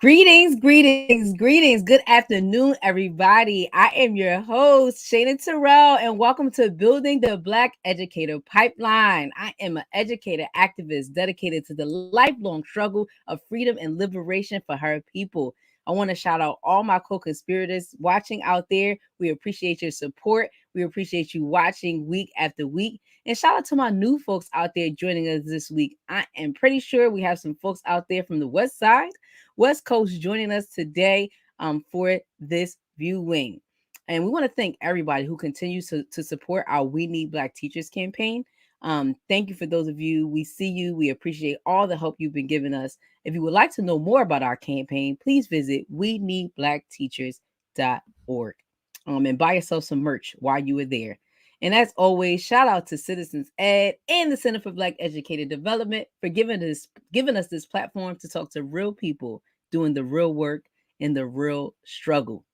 Greetings. Good afternoon, everybody. I am your host, Shana Terrell, and welcome to Building the Black Educator Pipeline. I am an educator activist dedicated to the lifelong struggle of freedom and liberation for her people. I want to shout out all my co-conspirators watching out there. We appreciate your support. We appreciate you watching week after week. And shout out to my new folks out there joining us this week. I am pretty sure we have some folks out there from the West Coast joining us today for this viewing. And we want to thank everybody who continues to support our We Need Black Teachers campaign. Thank you for those of you. We see you. We appreciate all the help you've been giving us. If you would like to know more about our campaign, please visit we need blackteachers.org and buy yourself some merch while you are there. And as always, shout out to Citizens Ed and the Center for Black Educator Development for giving us this platform to talk to real people doing the real work and the real struggle.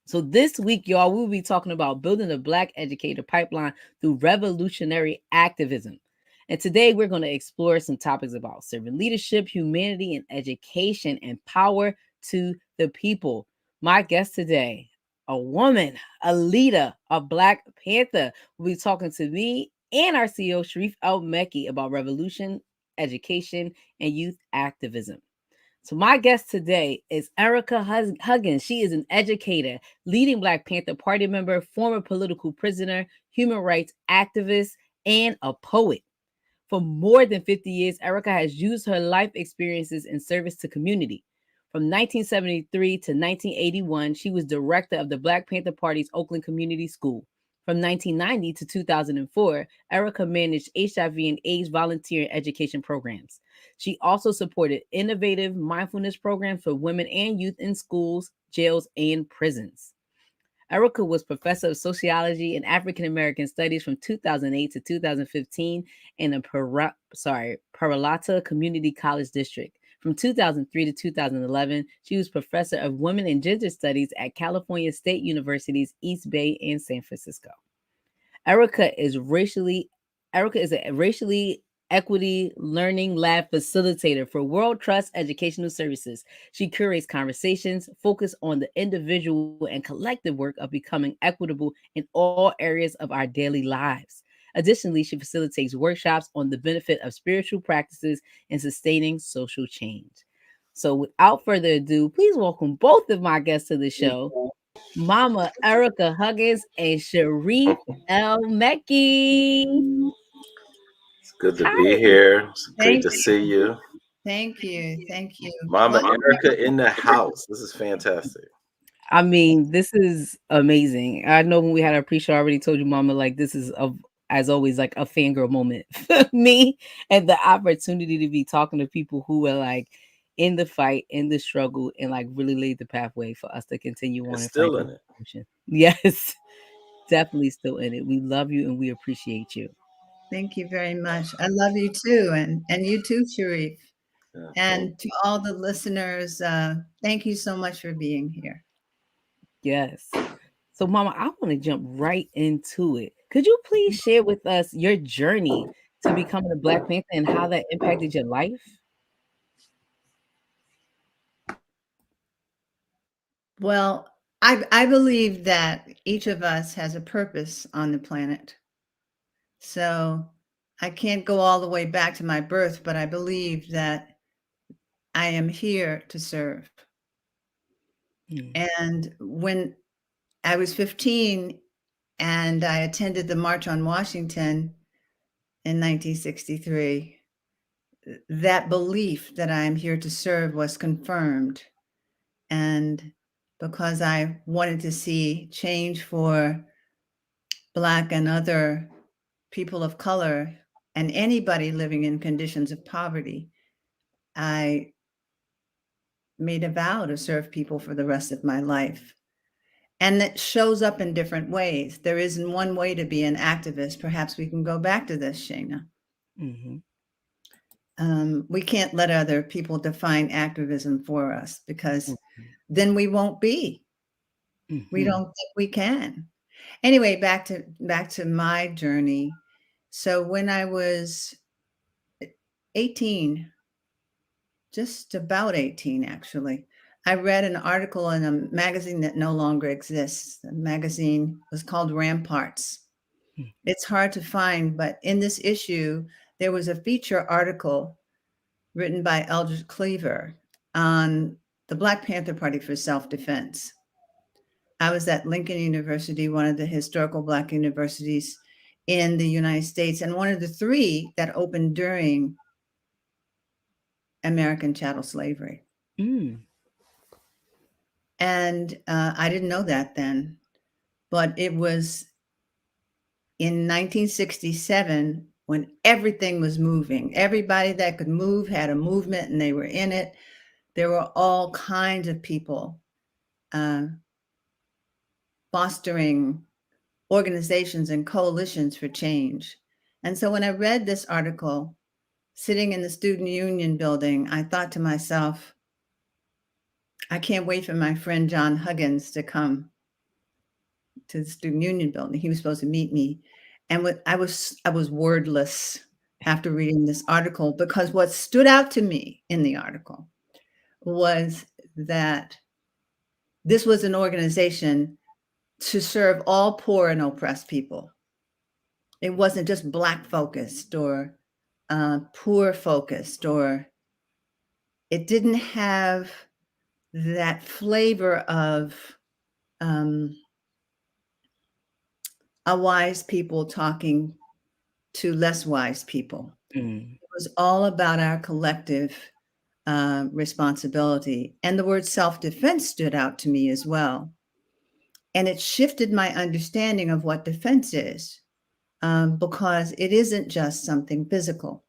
So this week, y'all, we'll be talking about building the Black educator pipeline through revolutionary activism. And today we're going to explore some topics about servant leadership, humanity, and education and power to the people. My guest today, a woman, a leader, a Black Panther, will be talking to me and our CEO, Sharif El-Mekki, about revolution, education, and youth activism. So my guest today is Ericka Huggins. She is an educator, leading Black Panther Party member, former political prisoner, human rights activist, and a poet. For more than 50 years, Ericka has used her life experiences in service to community. From 1973 to 1981, she was director of the Black Panther Party's Oakland Community School. From 1990 to 2004, Ericka managed HIV and AIDS volunteer and education programs. She also supported innovative mindfulness programs for women and youth in schools, jails, and prisons. Ericka was professor of sociology and African American studies from 2008 to 2015 in the Parramatta Community College District. From 2003 to 2011, she was professor of women and gender studies at California State University's East Bay and San Francisco. Ericka is a racially equity learning lab facilitator for World Trust Educational Services. She curates conversations focused on the individual and collective work of becoming equitable in all areas of our daily lives. Additionally, she facilitates workshops on the benefit of spiritual practices and sustaining social change. So, without further ado, please welcome both of my guests to the show, Mama Ericka Huggins and Sharif El-Mekki. It's good to be Hi. here. It's great Thank to you. see you. Thank you. Thank you. Mama Welcome. Ericka in the house. This is fantastic. I mean, this is amazing. I know when we had our pre-show, I already told you, Mama, like this is as always like a fangirl moment for me, and the opportunity to be talking to people who are like in the fight, in the struggle, and like really laid the pathway for us to continue on It's and fight still for in it. revolution. Yes, definitely still in it. We love you and we appreciate you. Thank you very much. I love you too, and you too, Sharif. Yeah, And thank to all the listeners, thank you so much for being here. Yes. So, Mama, I want to jump right into it. Could you please share with us your journey to becoming a Black Panther and how that impacted your life? Well, I believe that each of us has a purpose on the planet. So I can't go all the way back to my birth, but I believe that I am here to serve. Mm. And when I was 15 and I attended the March on Washington in 1963, that belief that I am here to serve was confirmed. And because I wanted to see change for Black and other people of color and anybody living in conditions of poverty, I made a vow to serve people for the rest of my life. And it shows up in different ways. There isn't one way to be an activist. Perhaps we can go back to this, Shana. Mm-hmm. We can't let other people define activism for us because Mm-hmm. then we won't be. We Mm-hmm. don't think we can. Anyway, back to my journey. So when I was 18, just about 18 actually, I read an article in a magazine that no longer exists. The magazine was called Ramparts. It's hard to find, but in this issue, there was a feature article written by Eldridge Cleaver on the Black Panther Party for Self-Defense. I was at Lincoln University, one of the historical Black universities in the United States, and one of the three that opened during American chattel slavery. And I didn't know that then, but it was in 1967 when everything was moving. Everybody that could move had a movement and they were in it. There were all kinds of people fostering organizations and coalitions for change. And so when I read this article, sitting in the student union building, I thought to myself, I can't wait for my friend John Huggins to come to the student union building. He was supposed to meet me. And I was wordless after reading this article, because what stood out to me in the article was that this was an organization to serve all poor and oppressed people. It wasn't just Black focused or poor focused, or it didn't have that flavor of a wise people talking to less wise people. It was all about our collective responsibility. And the word self-defense stood out to me as well. And it shifted my understanding of what defense is, because it isn't just something physical.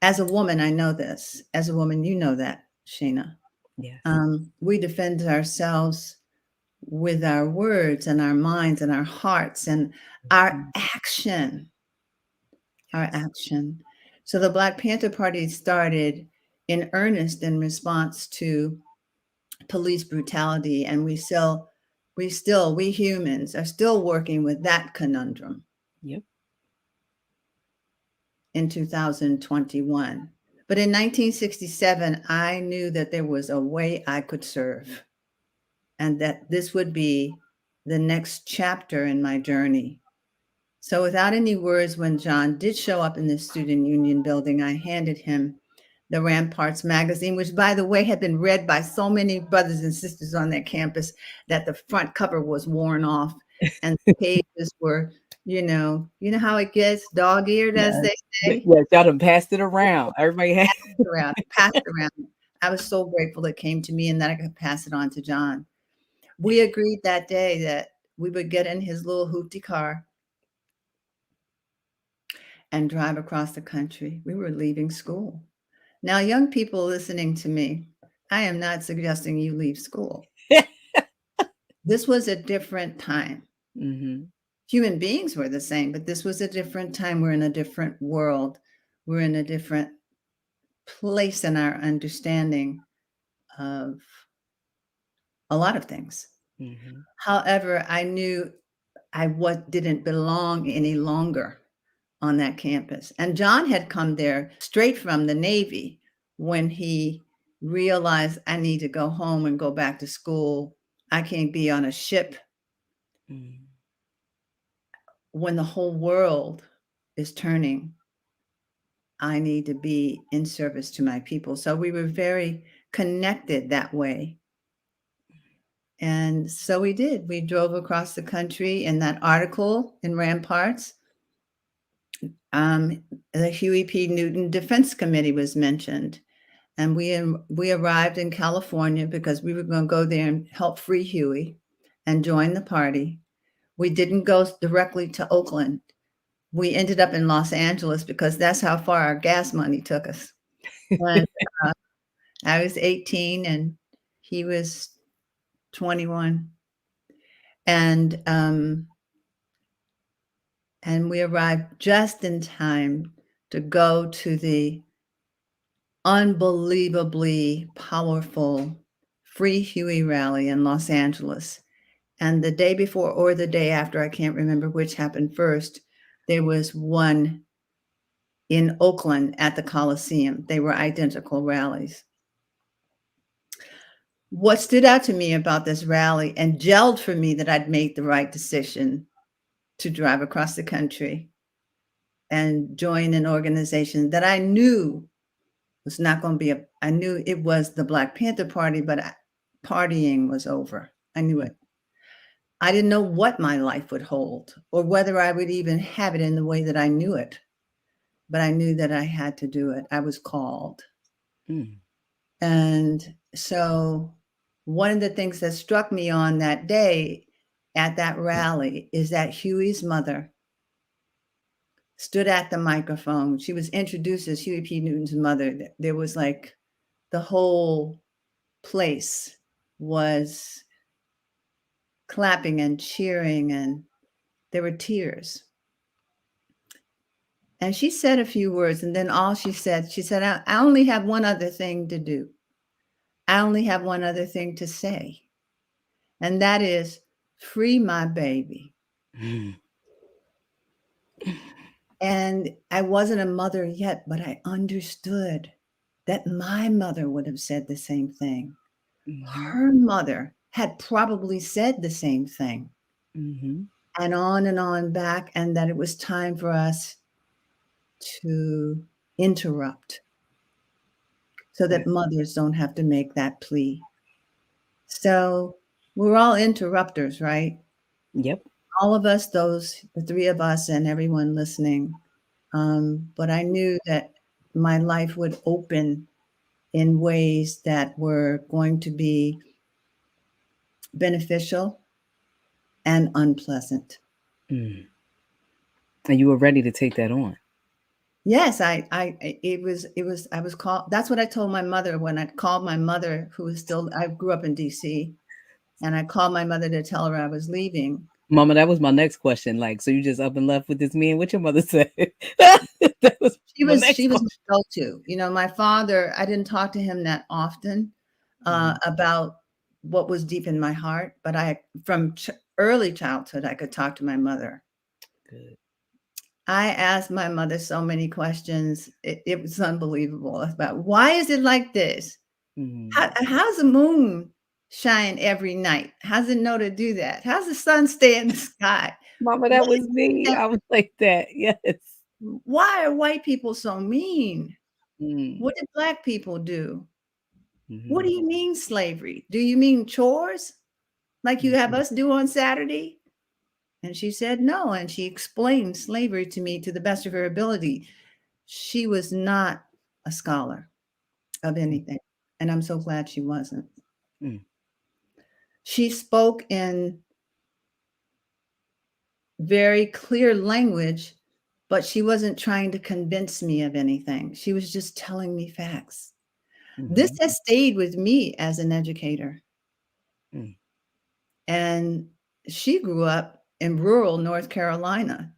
As a woman, I know this. As a woman, you know that, Shana. Yes. We defend ourselves with our words and our minds and our hearts and our action. Our action. So the Black Panther Party started in earnest in response to police brutality, and we humans are still working with that conundrum. Yep. In 2021. But in 1967, I knew that there was a way I could serve, and that this would be the next chapter in my journey. So without any words, when John did show up in the student union building, I handed him the Ramparts magazine, which, by the way, had been read by so many brothers and sisters on that campus that the front cover was worn off and the pages were, you know how it gets, dog-eared, as they say. Yes, y'all done passed it around. Everybody had passed around. I was so grateful it came to me and that I could pass it on to John. We agreed that day that we would get in his little hoopty car and drive across the country. We were leaving school. Now, young people listening to me, I am not suggesting you leave school. This was a different time. Human beings were the same, but this was a different time. We're in a different world. We're in a different place in our understanding of a lot of things. However, I knew I didn't belong any longer on that campus. And John had come there straight from the Navy when he realized I need to go home and go back to school. I can't be on a ship when the whole world is turning. I need to be in service to my people. So we were very connected that way. And so we did. We drove across the country. In that article in Ramparts, the Huey P. Newton Defense Committee was mentioned. And we arrived in California because we were going to go there and help free Huey and join the party. We didn't go directly to Oakland. We ended up in Los Angeles because that's how far our gas money took us. And, I was 18 and he was 21. And we arrived just in time to go to the unbelievably powerful Free Huey rally in Los Angeles. And the day before or the day after, I can't remember which happened first, there was one in Oakland at the Coliseum. They were identical rallies. what stood out to me about this rally and gelled for me that I'd made the right decision to drive across the country and join an organization that I knew was not going to be I knew it was the Black Panther Party, but partying was over. I knew it. I didn't know what my life would hold or whether I would even have it in the way that I knew it. But I knew that I had to do it. I was called. Mm. And so one of the things that struck me on that day at that rally is that Huey's mother stood at the microphone. She was introduced as Huey P. Newton's mother. There was like the whole place was clapping and cheering, and there were tears. And she said a few words, and then all she said, I only have one other thing to do. I only have one other thing to say. And that is free my baby. Mm. And I wasn't a mother yet, but I understood that my mother would have said the same thing. Mm-hmm. Her mother had probably said the same thing. Mm-hmm. And on back, and that it was time for us to interrupt so that mothers don't have to make that plea. So we're all interrupters, right? Yep. All of us, the three of us and everyone listening. But I knew that my life would open in ways that were going to be beneficial and unpleasant. Mm. And you were ready to take that on. Yes, I was called. That's what I told my mother when I called my mother, who was still, I grew up in DC, and I called my mother to tell her I was leaving. Mama, that was my next question. Like, so you just up and left with this man? What your mother said? That was She my was next question. my go-to. You know, my father, I didn't talk to him that often about what was deep in my heart, but from early childhood, I could talk to my mother. Good. I asked my mother so many questions. It was unbelievable about why is it like this? Mm. How's the moon shine every night? How's it know to do that? How's the sun stay in the sky? Mama, that was me. I was like that. Yes. Why are white people so mean? Mm. What did Black people do? Mm-hmm. What do you mean slavery? Do you mean chores like you have us do on Saturday? And she said no. And she explained slavery to me to the best of her ability. She was not a scholar of anything. And I'm so glad she wasn't. Mm. She spoke in very clear language, but she wasn't trying to convince me of anything. She was just telling me facts. Mm-hmm. This has stayed with me as an educator. Mm. And she grew up in rural North Carolina,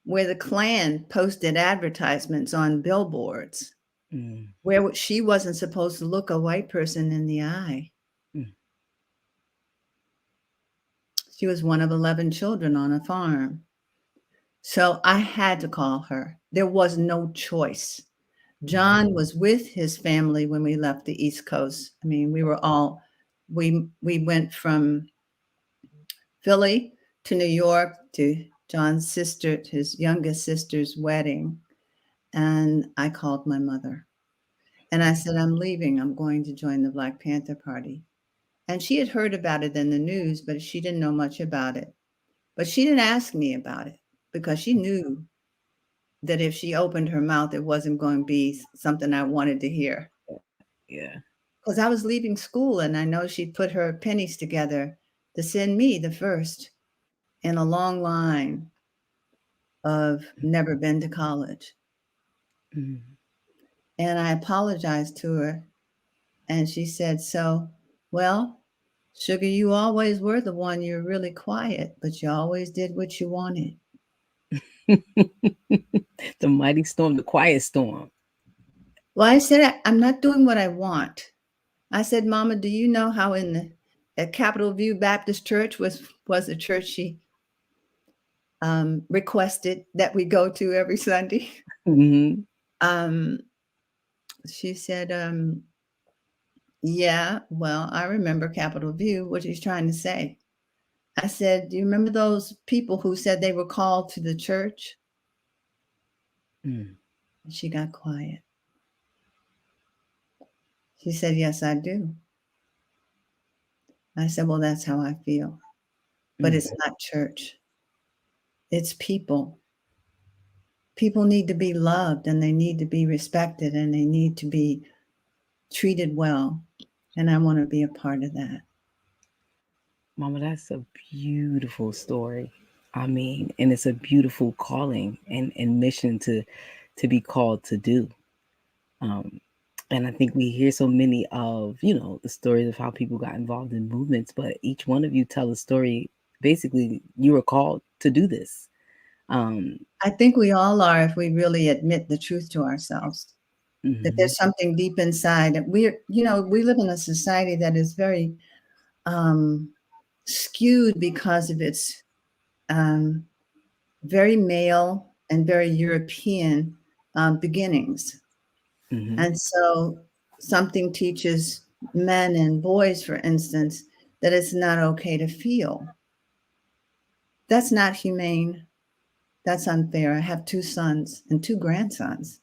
where the Klan posted advertisements on billboards, where she wasn't supposed to look a white person in the eye. Mm. She was one of 11 children on a farm. So I had to call her. There was no choice. John was with his family when we left the East Coast. I mean, we went from Philly to New York to John's sister, his youngest sister's wedding. And I called my mother and I said, I'm leaving. I'm going to join the Black Panther Party. And she had heard about it in the news, but she didn't know much about it. But she didn't ask me about it because she knew that if she opened her mouth, it wasn't going to be something I wanted to hear. Yeah. Because I was leaving school and I know she'd put her pennies together to send me the first in a long line of never been to college. Mm. And I apologized to her. And she said, well, Sugar, you always were the one. You're really quiet, but you always did what you wanted. The mighty storm, the quiet storm. Well, I said, I'm not doing what I want. I said, Mama, do you know how at Capitol View Baptist Church was a church she requested that we go to every Sunday? Mm-hmm. She said, Yeah, well, I remember Capitol View, what he's trying to say. I said, do you remember those people who said they were called to the church? Mm. And she got quiet. She said, yes, I do. I said, well, that's how I feel. But it's not church. It's people. People need to be loved, and they need to be respected, and they need to be treated well. And I want to be a part of that. Mama, that's a beautiful story. I mean, and it's a beautiful calling and mission to be called to do. Um, and I think we hear so many of, the stories of how people got involved in movements, but each one of you tell a story. Basically, you were called to do this. I think we all are if we really admit the truth to ourselves. That Mm-hmm. there's something deep inside. And we live in a society that is very skewed because of its very male and very European beginnings. Mm-hmm. And so something teaches men and boys, for instance, that it's not okay to feel. That's not humane. That's unfair. I have 2 sons and 2 grandsons.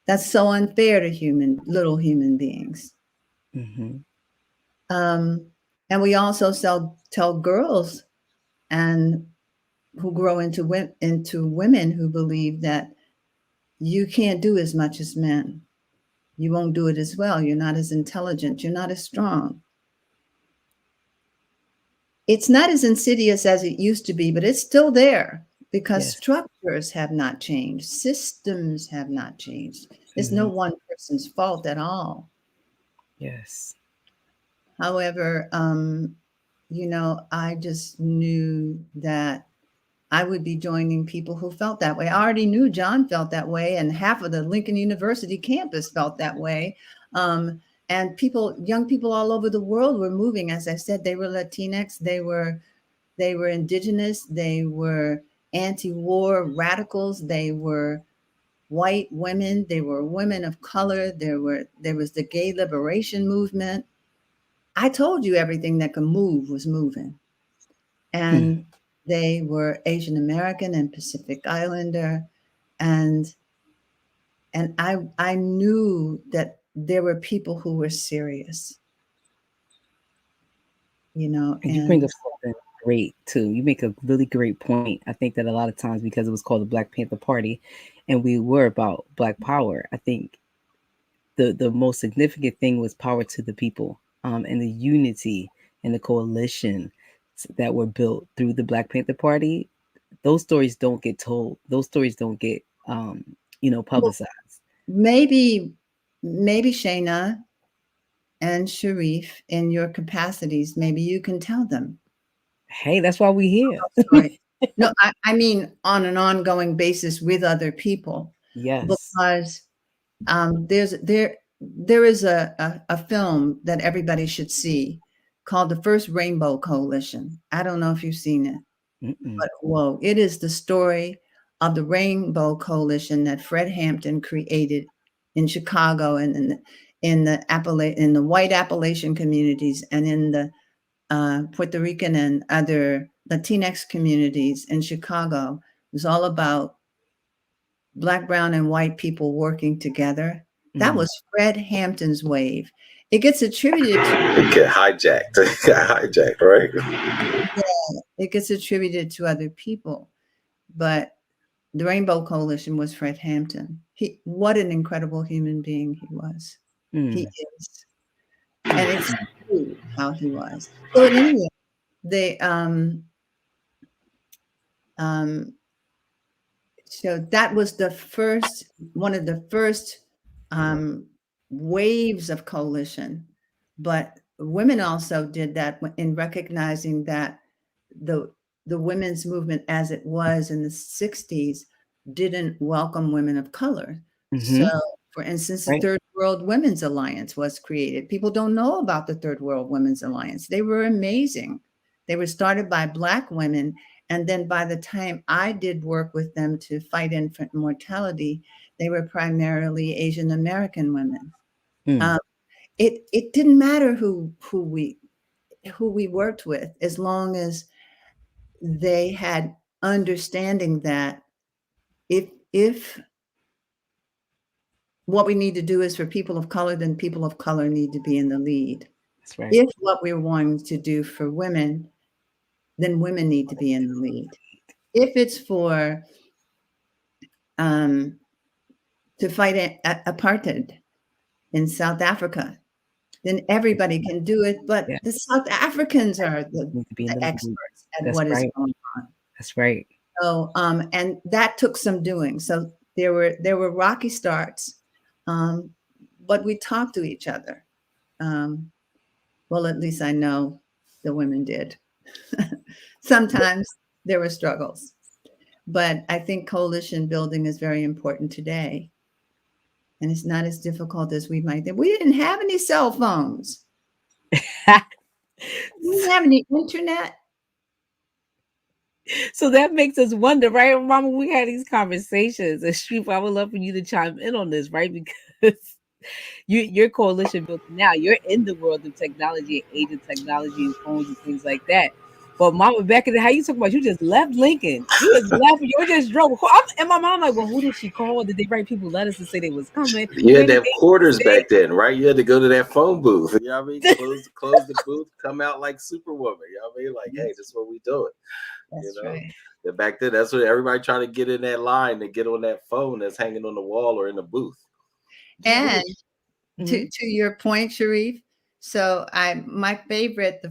That's so unfair to little human beings. Mm-hmm. And we also tell girls and who grow into women who believe that you can't do as much as men. You won't do it as well. You're not as intelligent. You're not as strong. It's not as insidious as it used to be, but it's still there because Yes. structures have not changed. Systems have not changed. It's no one person's fault at all. Yes. However, I just knew that I would be joining people who felt that way. I already knew John felt that way, and half of the Lincoln University campus felt that way. And young people all over the world were moving. As I said, they were Latinx, they were indigenous, they were anti-war radicals, they were white women, they were women of color, there was the gay liberation movement. I told you everything that could move was moving. And they were Asian American and Pacific Islander. And I knew that there were people who were serious, And you and bring up something great too. You make a really great point. I think that a lot of times, because it was called the Black Panther Party and we were about Black power, I think the most significant thing was power to the people, and the unity and the coalition that were built through the Black Panther Party. Those stories don't get told. Those stories don't get publicized. maybe Shayna and Sharif, in your capacities, maybe you can tell them. Hey, that's why we're here. Right. No, I mean on an ongoing basis with other people. Yes. Because there is a film that everybody should see called The First Rainbow Coalition. I don't know if you've seen it. Mm-mm. But whoa, it is the story of the Rainbow Coalition that Fred Hampton created in Chicago and in the white Appalachian communities and in the Puerto Rican and other Latinx communities in Chicago. It was all about Black, brown, and white people working together. That was Fred Hampton's wave. It gets attributed to It get hijacked. It got hijacked, right? Yeah, it gets attributed to other people. But the Rainbow Coalition was Fred Hampton. What an incredible human being he was. He is. And it's true how he was. So anyway, they so that was one of the first waves of coalition. But women also did that in recognizing that the women's movement as it was in the 60s didn't welcome women of color. So, for instance, the Third World Women's Alliance was created. People don't know about the Third World Women's Alliance. They were amazing. They were started by Black women. And then by the time I did work with them to fight infant mortality, they were primarily Asian American women. it didn't matter who we worked with, as long as they had understanding that if what we need to do is for people of color, then people of color need to be in the lead. That's right. If what we're wanting to do for women, then women need to be in the lead. If it's for to fight apartheid in South Africa, then everybody can do it. But Yeah. the South Africans are Need to be in the the lead. experts at That's what is right. going on. That's right. So, and that took some doing. So there were rocky starts, but we talked to each other. Well, at least I know the women did. Sometimes there were struggles, but I think coalition building is very important today. And it's not as difficult as we might think. We didn't have any cell phones. We didn't have any internet. So that makes us wonder, right, Mama? We had these conversations, and Sharif, I would love for you to chime in on this, right? Because your coalition built now, you're in the world of technology and age of technology and phones and things like that. But Mama, back in the how you talking about you just left Lincoln, you just left, you just drove. And my mom like, well, who did she call? Did they write people letters to say they was coming? You had to have quarters back then, right? You had to go to that phone booth. You know what I mean? Close the booth, come out like Superwoman. You know what I mean? Like, hey, this is what we doing. That's You know? right. And back then, that's what everybody trying to get in that line to get on that phone that's hanging on the wall or in the booth. And Mm-hmm. to your point, Sharif, so my favorite,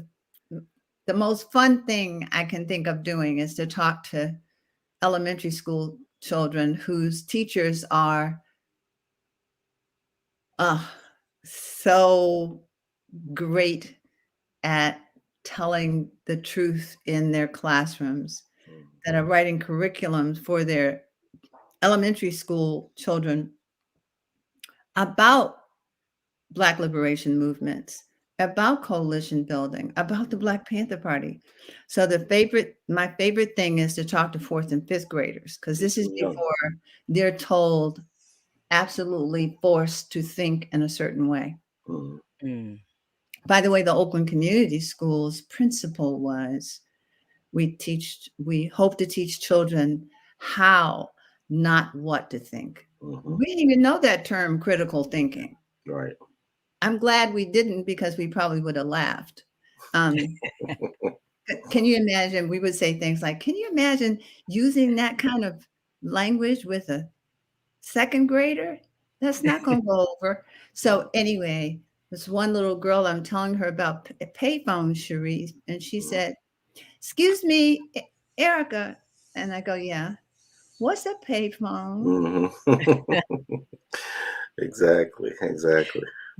the most fun thing I can think of doing is to talk to elementary school children whose teachers are so great at telling the truth in their classrooms, that are writing curriculums for their elementary school children about Black liberation movements, about coalition building, about the Black Panther Party. So my favorite thing is to talk to fourth and fifth graders, because this is before they're told, absolutely forced to think in a certain way. Mm. By the way, the Oakland Community Schools principle was, we hope to teach children how, not what to think. We didn't even know that term, critical thinking. Right. I'm glad we didn't, because we probably would have laughed. Can you imagine? We would say things like, can you imagine using that kind of language with a second grader? That's not going to go over. So anyway, this one little girl, I'm telling her about payphones, Sharif, and she said, excuse me, Ericka. And I go, yeah. What's a payphone? Exactly.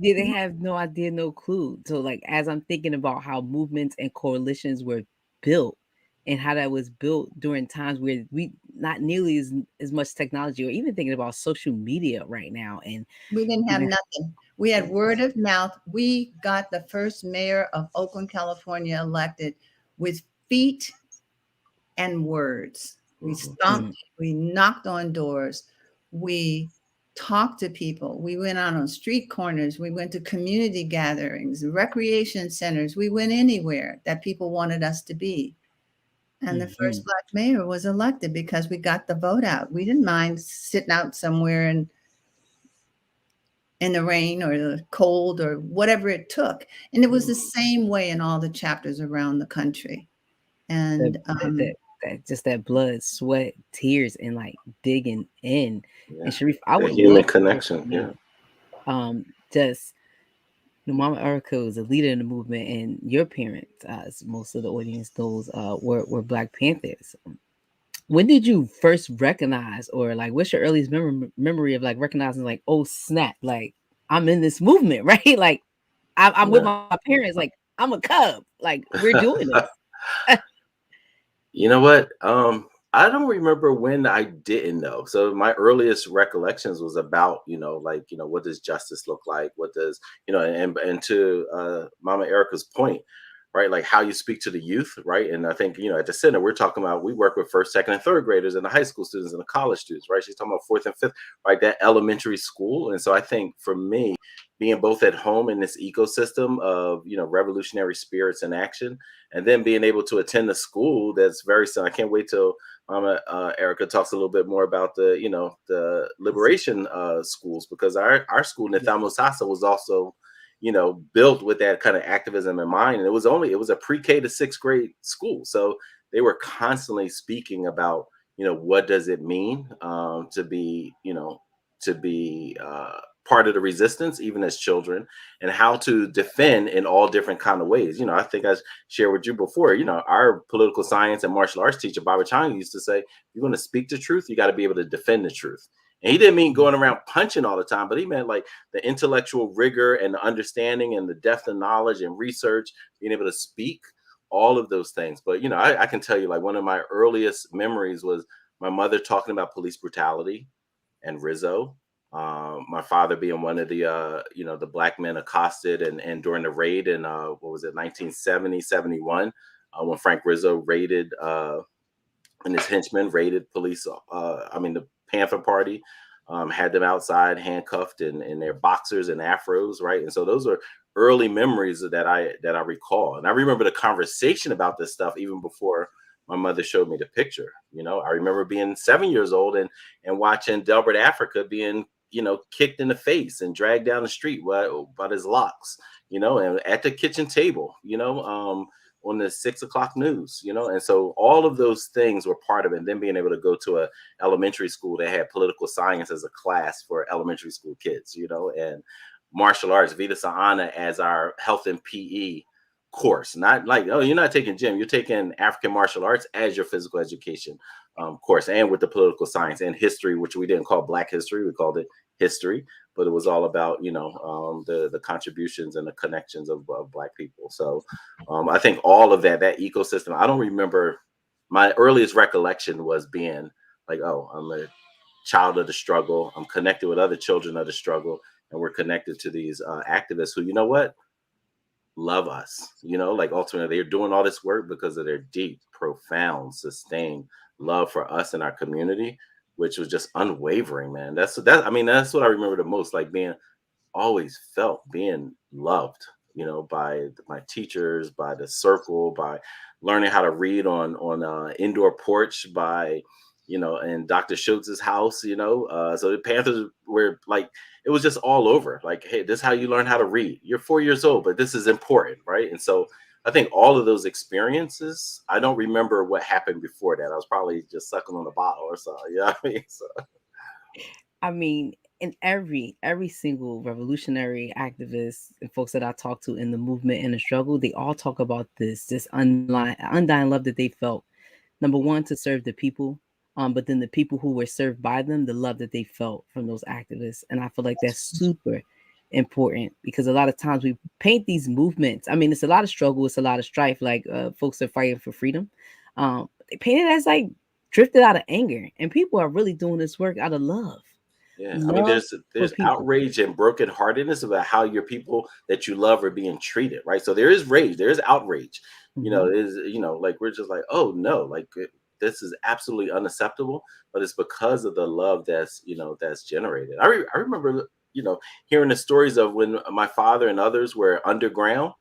Yeah, they have no idea, no clue. So, like, as I'm thinking about how movements and coalitions were built and how that was built during times where we not nearly as much technology, or even thinking about social media right now. And we didn't have nothing. We had word of mouth. We got the first mayor of Oakland, California elected with feet and words. We stomped, we knocked on doors, we talked to people, we went out on street corners, we went to community gatherings, recreation centers, we went anywhere that people wanted us to be. And the first Black mayor was elected because we got the vote out. We didn't mind sitting out somewhere in the rain or the cold or whatever it took. And it was the same way in all the chapters around the country. And just that blood, sweat, tears, and like digging in. Yeah. And Sharif, I would human love connection. Yeah. Just Mama Ericka was a leader in the movement, and your parents, as most of the audience knows, were Black Panthers. When did you first recognize, or like, what's your earliest memory of like recognizing, like, oh snap, like I'm in this movement, right? Like I'm with my parents, like I'm a cub, like we're doing this. You know what? I don't remember when I didn't know. So my earliest recollections was about, what does justice look like? What does, and to Mama Ericka's point, right? Like how you speak to the youth, right? And I think, at the center, we're talking about, we work with first, second, and third graders and the high school students and the college students, right? She's talking about fourth and fifth, right? That elementary school. And so I think for me, being both at home in this ecosystem of, revolutionary spirits in action, and then being able to attend a school that's very similar. I can't wait till Mama Ericka talks a little bit more about the liberation schools, because our school, Nithamo Sasa, was also built with that kind of activism in mind. And it was a pre-K to sixth grade school. So they were constantly speaking about, what does it mean to be part of the resistance, even as children, and how to defend in all different kind of ways. I think I shared with you before, our political science and martial arts teacher, Baba Chang, used to say, you're going to speak the truth, you got to be able to defend the truth. And he didn't mean going around punching all the time, but he meant like the intellectual rigor and the understanding and the depth of knowledge and research, being able to speak, all of those things. But, I can tell you, like, one of my earliest memories was my mother talking about police brutality and Rizzo. My father being one of the black men accosted and during the raid in, 1970, 71, when Frank Rizzo raided and his henchmen raided police, the Panther Party, had them outside handcuffed in their boxers and afros, right? And so those are early memories that I recall. And I remember the conversation about this stuff even before my mother showed me the picture. I remember being 7 years old and watching Delbert Africa being, kicked in the face and dragged down the street by his locks, and at the kitchen table, on the 6 o'clock news, and so all of those things were part of it. And then being able to go to a elementary school that had political science as a class for elementary school kids, and martial arts, Vita Sahana, as our health and PE course. Not like, oh, you're not taking gym, you're taking African martial arts as your physical education course, and with the political science and history, which we didn't call Black history, we called it history, but it was all about the contributions and the connections of Black people. So I think all of that ecosystem, I don't remember, my earliest recollection was being like, oh, I'm a child of the struggle, I'm connected with other children of the struggle, and we're connected to these activists who, love us, like ultimately they're doing all this work because of their deep, profound, sustained love for us and our community, which was just unwavering, man. That's what I remember the most, like always felt being loved, by my teachers, by the circle, by learning how to read on indoor porch, by in Dr. Schultz's house, so the Panthers were like, it was just all over. Like, hey, this is how you learn how to read. You're 4 years old, but this is important, right? And so I think all of those experiences, I don't remember what happened before that. I was probably just sucking on a bottle or something. You know what I mean? So. In every single revolutionary activist and folks that I talk to in the movement and the struggle, they all talk about this undying love that they felt. Number one, to serve the people, but then the people who were served by them, the love that they felt from those activists. And I feel like that's super important, because a lot of times we paint these movements. It's a lot of struggle, it's a lot of strife, like folks are fighting for freedom. They paint it as like drifted out of anger, and people are really doing this work out of love. Yeah, there's outrage and brokenheartedness about how your people that you love are being treated, right? So there is rage, there is outrage. Like we're just like, oh no, like this is absolutely unacceptable. But it's because of the love that's generated. I remember hearing the stories of when my father and others were underground,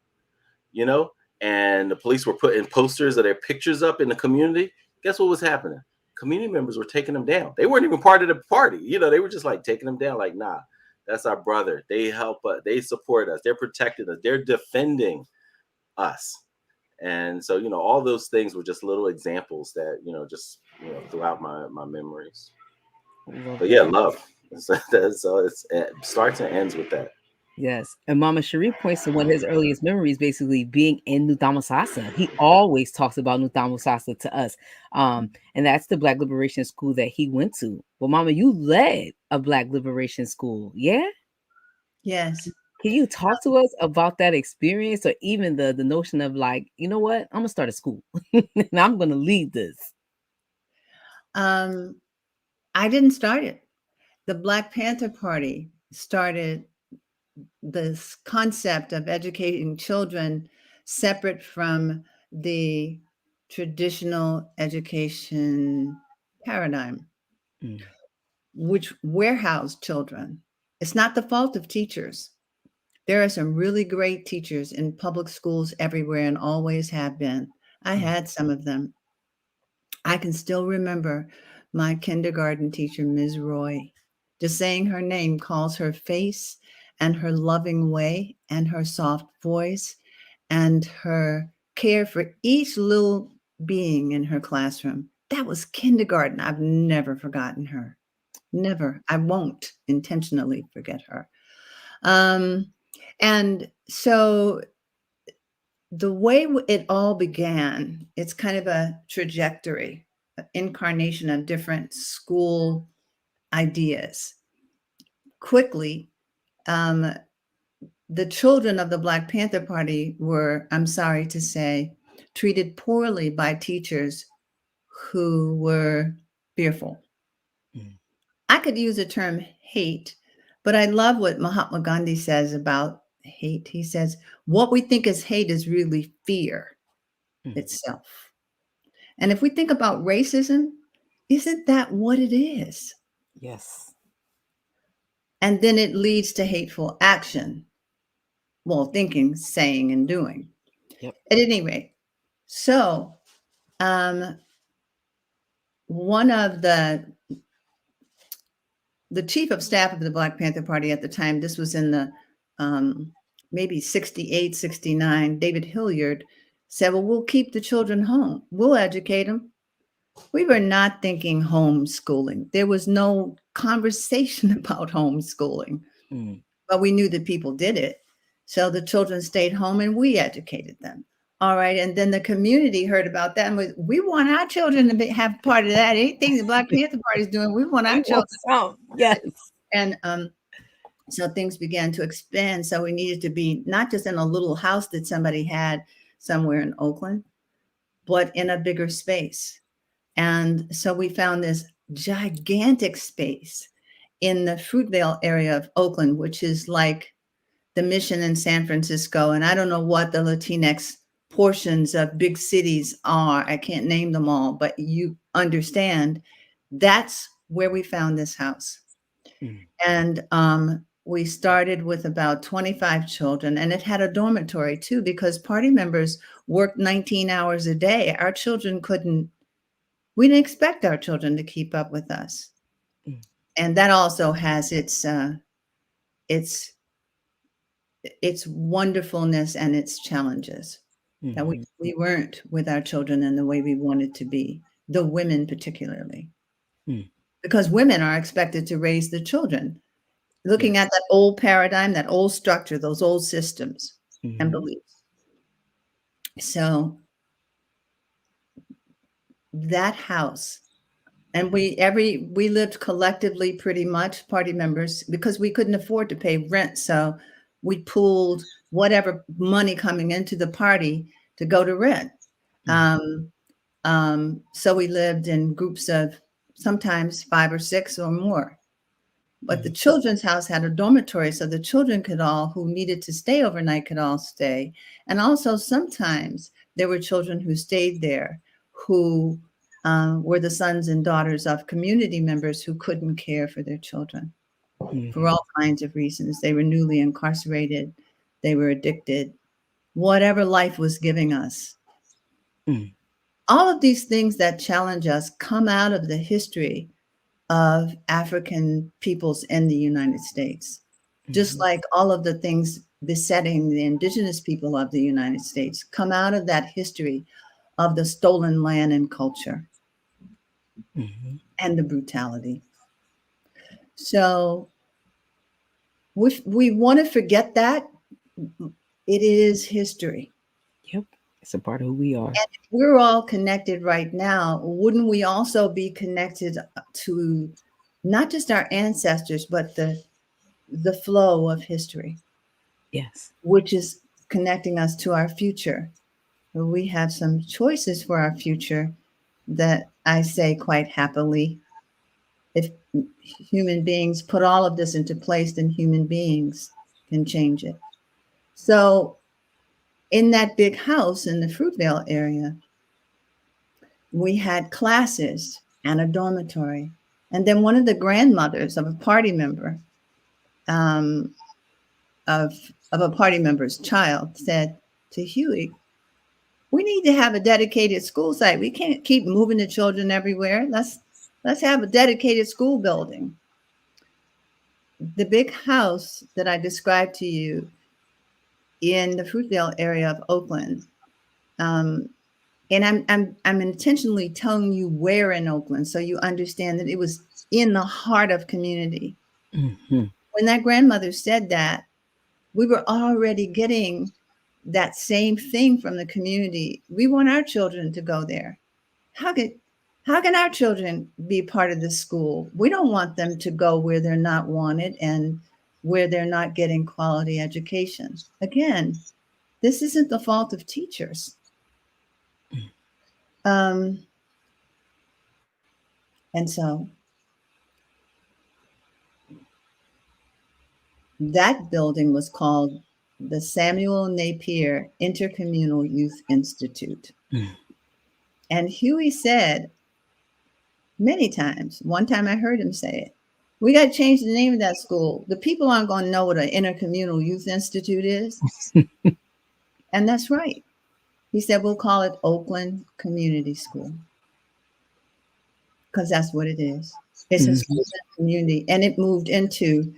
and the police were putting posters of their pictures up in the community. Guess what was happening? Community members were taking them down. They weren't even part of the party. They were just like taking them down. Like, nah, that's our brother. They help us. They support us. They're protecting us. They're defending us. And so, all those things were just little examples that, throughout my memories. But yeah, love. So it starts and ends with that. Yes. And Mama Sharif points to one of his earliest memories basically being in Nutamasasa. He always talks about Nutamasasa to us. And that's the Black Liberation School that he went to. Well, Mama, you led a Black Liberation School, yeah? Yes. Can you talk to us about that experience, or even the notion of like, you know what, I'm going to start a school and I'm going to lead this? I didn't start it. The Black Panther Party started this concept of educating children separate from the traditional education paradigm, which warehoused children. It's not the fault of teachers. There are some really great teachers in public schools everywhere and always have been. I had some of them. I can still remember my kindergarten teacher, Ms. Roy. Just saying her name calls her face and her loving way and her soft voice and her care for each little being in her classroom. That was kindergarten. I've never forgotten her. Never. I won't intentionally forget her. And so the way it all began, it's kind of a trajectory, an incarnation of different school ideas. Quickly, the children of the Black Panther Party were, I'm sorry to say, treated poorly by teachers who were fearful. I could use the term hate, but I love what Mahatma Gandhi says about hate. He says, what we think is hate is really fear itself. And if we think about racism, isn't that what it is? Yes. And then it leads to hateful action. Well, thinking, saying, and doing. Yep. At any rate, so one of the chief of staff of the Black Panther Party at the time, this was in the maybe 68, 69, David Hilliard said, well, we'll keep the children home. We'll educate them. We were not thinking homeschooling. There was no conversation about homeschooling, but we knew that people did it. So the children stayed home and we educated them. All right. And then the community heard about that and we want our children to have part of that. Anything the Black Panther Party is doing, we want our children. Yes. And so things began to expand. So we needed to be not just in a little house that somebody had somewhere in Oakland, but in a bigger space. And so we found this gigantic space in the Fruitvale area of Oakland, which is like the Mission in San Francisco. And I don't know what the Latinx portions of big cities are. I can't name them all, but you understand that's where we found this house. And we started with about 25 children, and it had a dormitory too, because party members worked 19 hours a day. Our children we didn't expect our children to keep up with us. And that also has its wonderfulness and its challenges. That we weren't with our children in the way we wanted to be, the women particularly. Because women are expected to raise the children, looking at that old paradigm, that old structure, those old systems and beliefs. So that house, and we lived collectively pretty much, party members, because we couldn't afford to pay rent. So we pooled whatever money coming into the party to go to rent. So we lived in groups of sometimes 5 or 6 or more. But the children's house had a dormitory, so the children who needed to stay overnight could all stay. And also sometimes there were children who stayed there who were the sons and daughters of community members who couldn't care for their children for all kinds of reasons. They were newly incarcerated. They were addicted. Whatever life was giving us. All of these things that challenge us come out of the history of African peoples in the United States, just like all of the things besetting the indigenous people of the United States come out of that history of the stolen land and culture and the brutality. So we want to forget that. It is history. Yep. It's a part of who we are. And if we're all connected right now, wouldn't we also be connected to not just our ancestors, but the flow of history? Yes. Which is connecting us to our future. We have some choices for our future that I say quite happily. If human beings put all of this into place, then human beings can change it. So in that big house in the Fruitvale area, we had classes and a dormitory. And then one of the grandmothers of a party member, of a party member's child, said to Huey, "We need to have a dedicated school site. We can't keep moving the children everywhere. Let's have a dedicated school building." The big house that I described to you in the Fruitvale area of Oakland, and I'm intentionally telling you where in Oakland so you understand that it was in the heart of community. Mm-hmm. When that grandmother said that, we were already getting that same thing from the community. We want our children to go there. How can our children be part of this school? We don't want them to go where they're not wanted and where they're not getting quality education. Again, this isn't the fault of teachers. And so that building was called the Samuel Napier Intercommunal Youth Institute. Mm. And Huey said many times, one time I heard him say it, "We got to change the name of that school. The people aren't going to know what an intercommunal youth institute is." And that's right. He said, "We'll call it Oakland Community School." Because that's what it is. It's a school community. And it moved into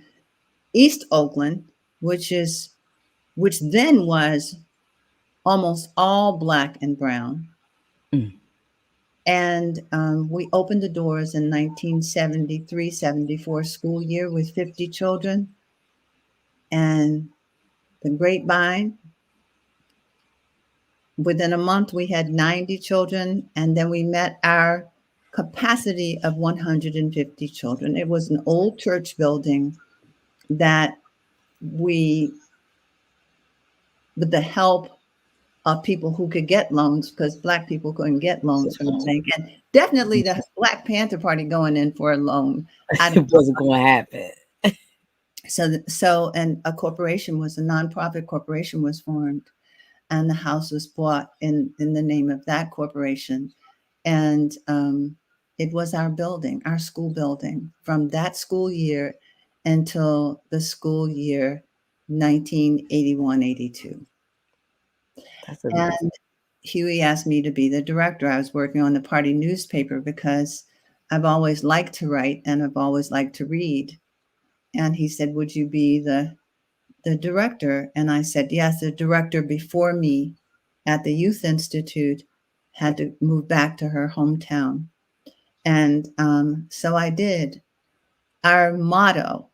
East Oakland, which then was almost all Black and brown. Mm. And we opened the doors in 1973-74 school year with 50 children. And the grapevine, within a month, we had 90 children. And then we met our capacity of 150 children. It was an old church building that we, with the help of people who could get loans, because Black people couldn't get loans from the bank, and definitely the Black Panther Party going in for a loan, It wasn't going to happen. So, and a nonprofit corporation was formed, and the house was bought in the name of that corporation, and it was our building, our school building, from that school year until the school year 1981-82. And Huey asked me to be the director. I was working on the party newspaper because I've always liked to write and I've always liked to read. And he said, "Would you be the director?" And I said, "Yes." The director before me at the Youth Institute had to move back to her hometown. And so I did. Our motto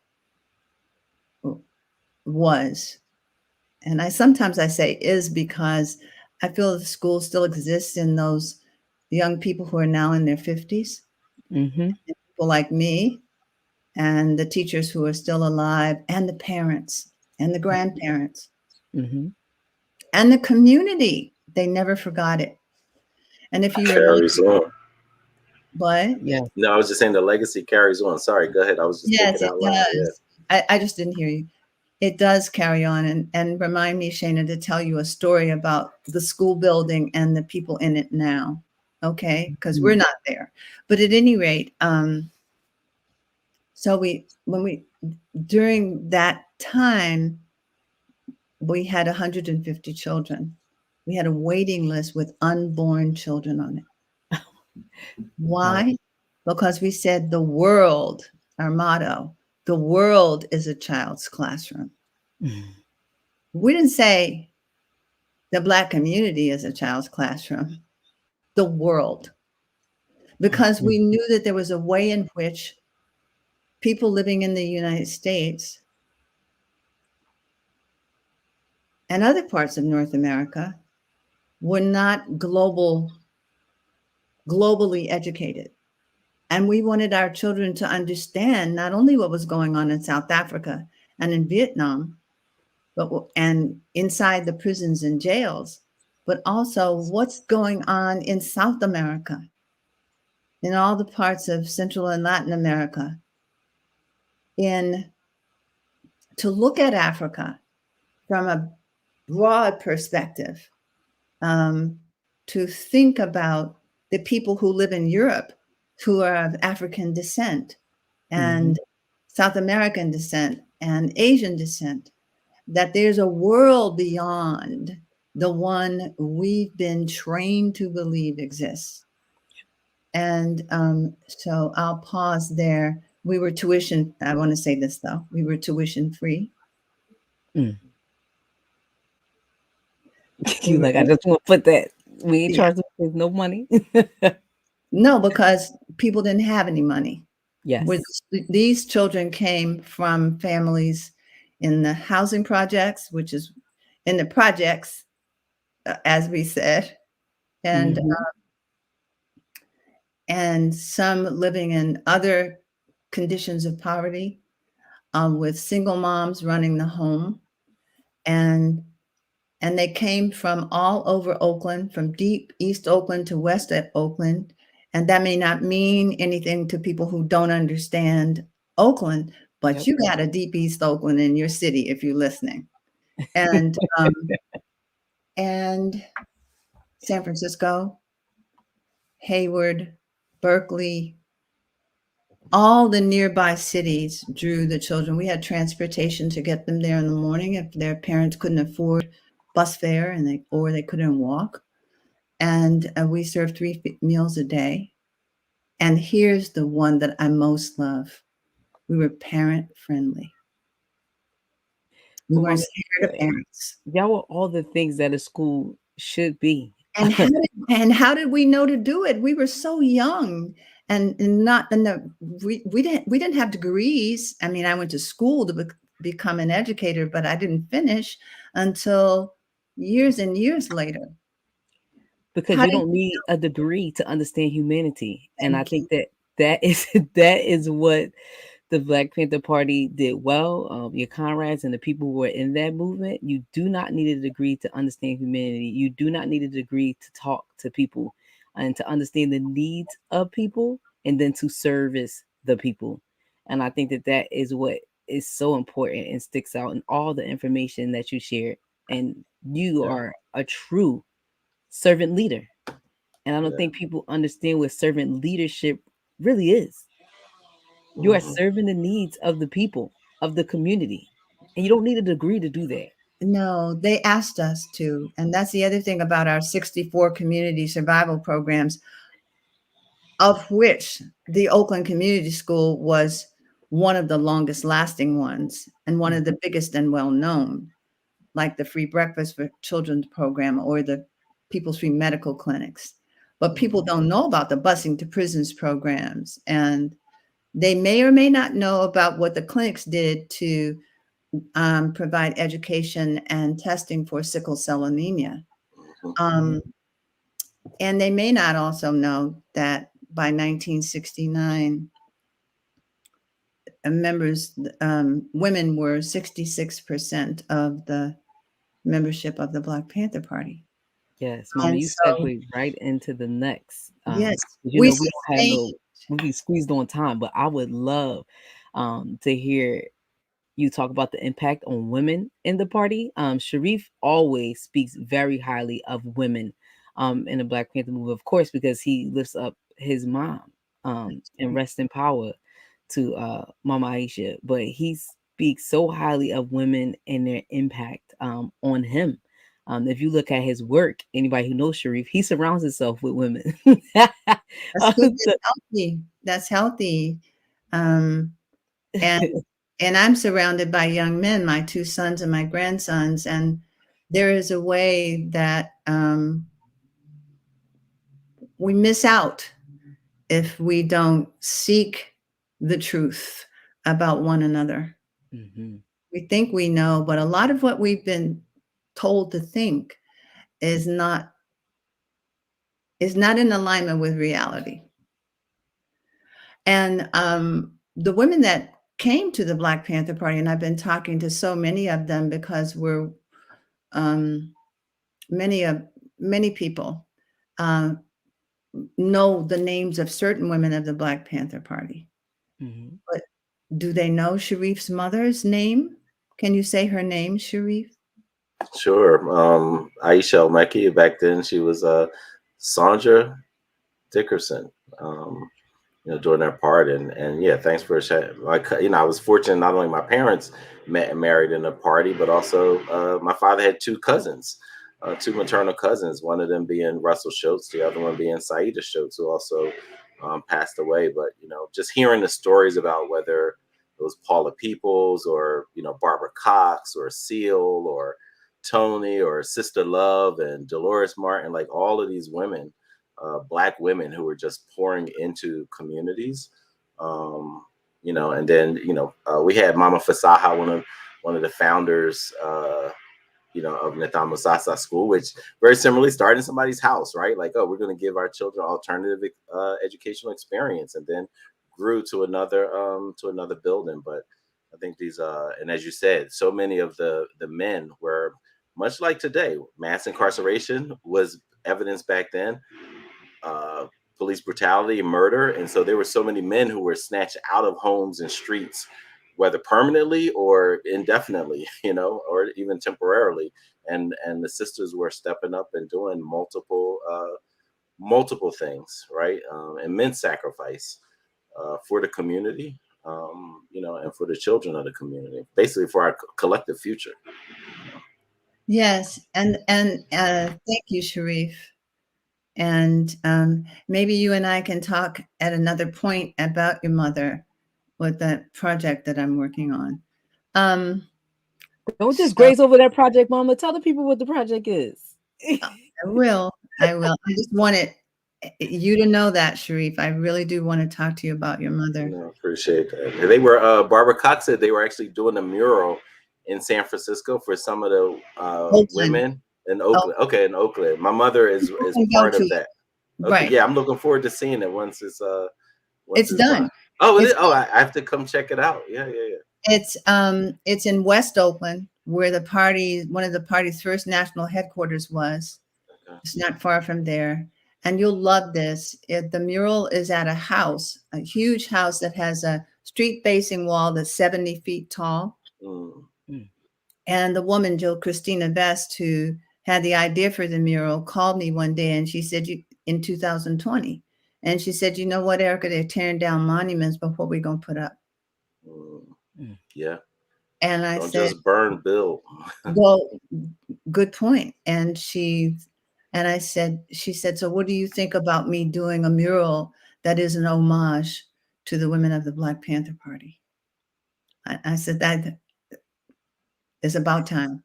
was, and sometimes I say is, because I feel the school still exists in those young people who are now in their 50s, people like me, and the teachers who are still alive, and the parents and the grandparents, and the community. They never forgot it. And if you carries on. What? Yeah. No, I was just saying the legacy carries on. Sorry, go ahead. I was just Yes, thinking it out loud. does. Yeah. I just didn't hear you. It does carry on, and remind me, Shana, to tell you a story about the school building and the people in it now. Okay, because we're not there. But at any rate, so during that time, we had 150 children. We had a waiting list with unborn children on it. Why? Because we said the world, our motto, the world is a child's classroom. We didn't say the Black community is a child's classroom, the world, because we knew that there was a way in which people living in the United States and other parts of North America were not globally educated. And we wanted our children to understand not only what was going on in South Africa and in Vietnam, and inside the prisons and jails, but also what's going on in South America, in all the parts of Central and Latin America, to look at Africa from broad perspective, to think about the people who live in Europe who are of African descent and South American descent and Asian descent, that there's a world beyond the one we've been trained to believe exists. And so I'll pause there. We were tuition, I want to say this though, we were tuition free. You like, I just want to put that. We ain't charging no money. No, because people didn't have any money. Yes. These children came from families in the housing projects, which is in the projects, as we said, and some living in other conditions of poverty, with single moms running the home. And they came from all over Oakland, from deep East Oakland to West Oakland. And that may not mean anything to people who don't understand Oakland, but you got a deep East Oakland in your city if you're listening. And and San Francisco, Hayward, Berkeley, all the nearby cities drew the children. We had transportation to get them there in the morning if their parents couldn't afford bus fare and they couldn't walk. And we served 3 meals a day. And here's the one that I most love. We were parent friendly. We weren't scared of parents. Y'all were all the things that a school should be. And how did we know to do it? We were so young, and we didn't have degrees. I mean, I went to school to become an educator, but I didn't finish until years and years later. Because you don't need a degree to understand humanity. And I think that is what the Black Panther Party did well. Your comrades and the people who were in that movement, you do not need a degree to understand humanity. You do not need a degree to talk to people and to understand the needs of people and then to service the people. And I think that is what is so important and sticks out in all the information that you shared. And you are a true servant leader. And I don't think people understand what servant leadership really is. You are serving the needs of the people, of the community. And you don't need a degree to do that. No, they asked us to. And that's the other thing about our 64 community survival programs, of which the Oakland Community School was one of the longest lasting ones and one of the biggest and well known, like the Free Breakfast for Children program or the People's Free Medical Clinics. But people don't know about the busing to prisons programs, and they may or may not know about what the clinics did to provide education and testing for sickle cell anemia. And they may not also know that by 1969, women were 66% of the membership of the Black Panther Party. Yes, Mama, you segue right into the next. Yes, we don't have we'll be squeezed on time, but I would love to hear you talk about the impact on women in the party. Sharif always speaks very highly of women in the Black Panther movement, of course, because he lifts up his mom and rest in power to Mama Aisha. But he speaks so highly of women and their impact on him. If you look at his work, anybody who knows Sharif, he surrounds himself with women. That's good. That's healthy. And I'm surrounded by young men, my 2 sons and my grandsons. And there is a way that we miss out if we don't seek the truth about one another. We think we know, but a lot of what we've been told to think is not in alignment with reality. And the women that came to the Black Panther Party, and I've been talking to so many of them because we're many people know the names of certain women of the Black Panther Party. But do they know Sharif's mother's name? Can you say her name, Sharif? Sure. Aisha El-Mekki, back then she was Sandra Dickerson. Um, during that part, and yeah, thanks for sharing. Like, I was fortunate, not only my parents met and married in a party, but also my father had two cousins, two maternal cousins, one of them being Russell Schultz, the other one being Saida Schultz, who also passed away. But just hearing the stories about whether it was Paula Peoples or Barbara Cox or Seal or Tony or Sister Love and Dolores Martin, like all of these women, Black women who were just pouring into communities. And then we had Mama Fasaha, one of the founders, of Nitham Musasa School, which very similarly started in somebody's house, right? Like, oh, we're going to give our children alternative educational experience, and then grew to another building. But I think these, and as you said, so many of the men were much like today. Mass incarceration was evidence back then, uh, police brutality and murder. And so there were so many men who were snatched out of homes and streets, whether permanently or indefinitely, or even temporarily. And the sisters were stepping up and doing multiple things, right? Immense sacrifice for the community, and for the children of the community, basically for our collective future. Yes, and thank you, Sharif. And maybe you and I can talk at another point about your mother with that project that I'm working on. Don't just So graze over that project, Mama. Tell the people what the project is. I will. I will. I just wanted you to know that, Sharif. I really do want to talk to you about your mother. Appreciate that. They were Barbara Cox said they were actually doing a mural in San Francisco for some of the Oakland. women in Oh, Oakland. Okay, in Oakland. My mother is you can go part to of it. that. Okay, Right. yeah, I'm looking forward to seeing it once It's it's done. done. Oh, it is? It's Oh, I have to come check it out. Yeah, yeah, yeah. it's in West Oakland, where one of the party's first national headquarters was. Okay. It's not far from there. And you'll love this. The mural is at a house, a huge house that has a street facing wall that's 70 feet tall. Mm. And the woman, Jill Christina Best, who had the idea for the mural, called me one day and she said, in 2020, and she said, you know what, Ericka, they're tearing down monuments, but what are we going to put up? Yeah. And I Don't said, just burn, build. well, good point. And I said, she said, so what do you think about me doing a mural that is an homage to the women of the Black Panther Party? I said, that is about time.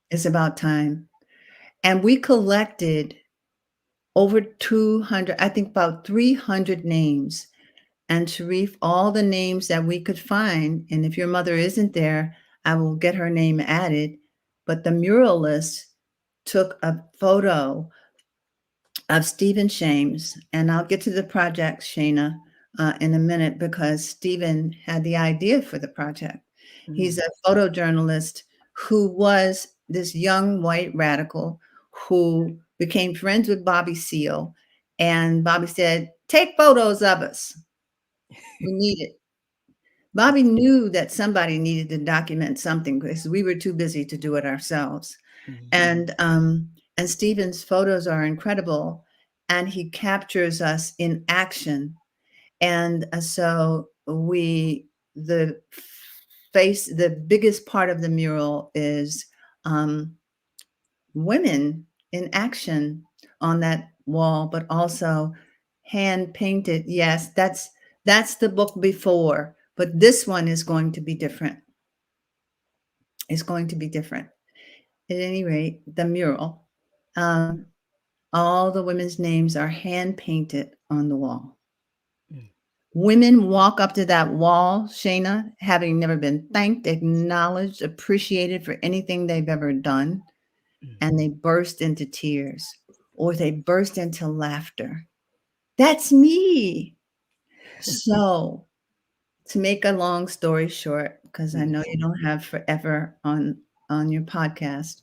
It's about time. And we collected over 200, I think about 300 names. And Sharif, all the names that we could find, and if your mother isn't there, I will get her name added. But the muralist took a photo of Stephen Shames, and I'll get to the project, Shayna, in a minute, because Stephen had the idea for the project. He's a photojournalist who was this young white radical who became friends with Bobby Seale. And Bobby said, take photos of us. We need it. Bobby knew that somebody needed to document something because we were too busy to do it ourselves. And Stephen's photos are incredible, and he captures us in action. And so the the biggest part of the mural is women in action on that wall, but also hand painted. Yes, that's the book before, but this one is going to be different. It's going to be different. At any rate, the mural, all the women's names are hand painted on the wall. Women walk up to that wall, Shayna, having never been thanked, acknowledged, appreciated for anything they've ever done, and they burst into tears or they burst into laughter. That's me. So, to make a long story short, because I know you don't have forever on your podcast,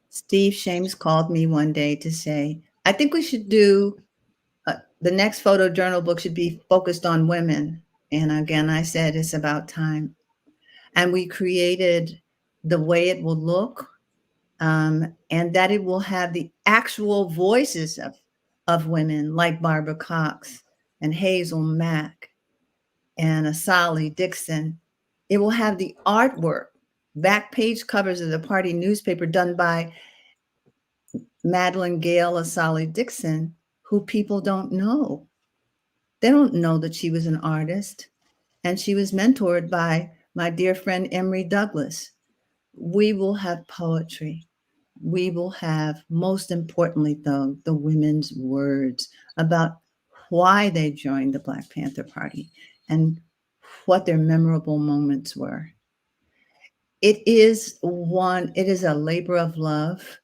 Steve Shames called me one day to say, I think we should do the next photo journal book should be focused on women. And again, I said, it's about time. And we created the way it will look, and that it will have the actual voices of women like Barbara Cox and Hazel Mack and Asali Dixon. It will have the artwork, back page covers of the party newspaper done by Madeline Gale Asali Dixon, who people don't know. They don't know that she was an artist, and she was mentored by my dear friend Emory Douglas. We will have poetry. We will have, most importantly, though, the women's words about why they joined the Black Panther Party and what their memorable moments were. It is a labor of love,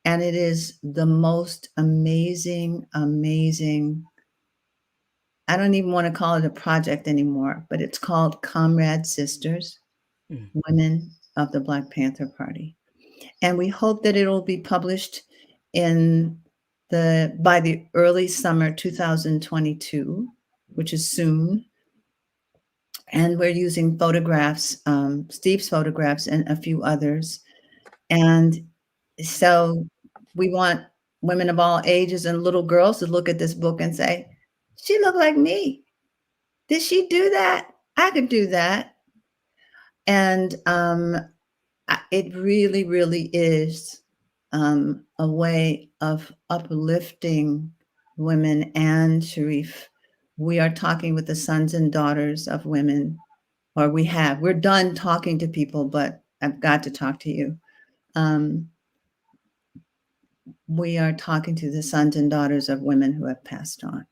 and it is the most amazing, amazing. I don't even want to call it a project anymore, but it's called Comrade Sisters, Women of the Black Panther Party. And we hope that it'll be published by the early summer 2022, which is soon. And we're using photographs, Steve's photographs and a few others. And so we want women of all ages and little girls to look at this book and say, she looked like me. Did she do that? I could do that. And it really, really is a way of uplifting women. And Sharif, we are talking with the sons and daughters of women, or we're done talking to people, but I've got to talk to you. We are talking to the sons and daughters of women who have passed on.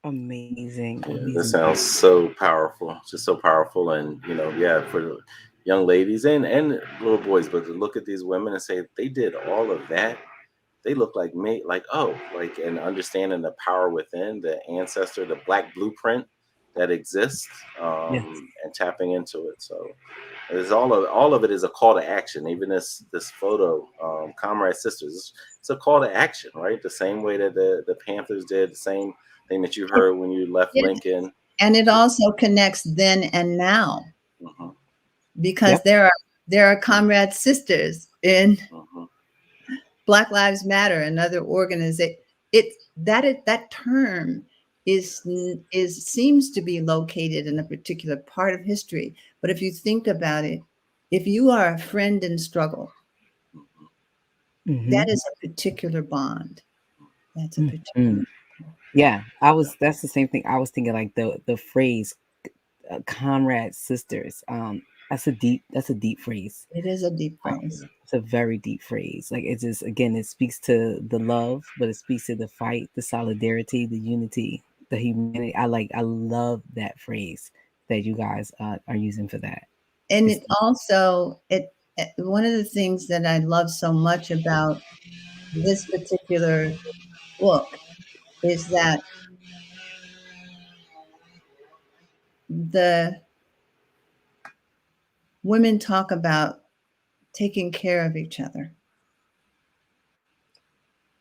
Amazing. Yeah, Amazing. this sounds so powerful, just so powerful. And for young ladies and little boys, but to look at these women and say they did all of that, they look like me, and understanding the power within the ancestor, the Black blueprint that exists, Yes. and tapping into it. So it's all of it is a call to action. Even this photo, Comrade Sisters, it's a call to action, right? The same way that the Panthers did, the same thing that you heard when you left Lincoln. And it also connects then and now, because there are Comrade Sisters in Black Lives Matter and other organizations. That term seems to be located in a particular part of history. But if you think about it, if you are a friend in struggle, that is a particular bond. That's a particular. Yeah, that's the same thing. I was thinking, like the phrase "comrade sisters." That's a deep phrase. It is a deep phrase. It's a very deep phrase. Like, it just, again, it speaks to the love, but it speaks to the fight, the solidarity, the unity, the humanity. I love that phrase that you guys are using for that. And it also, one of the things that I love so much about this particular book is that the women talk about taking care of each other.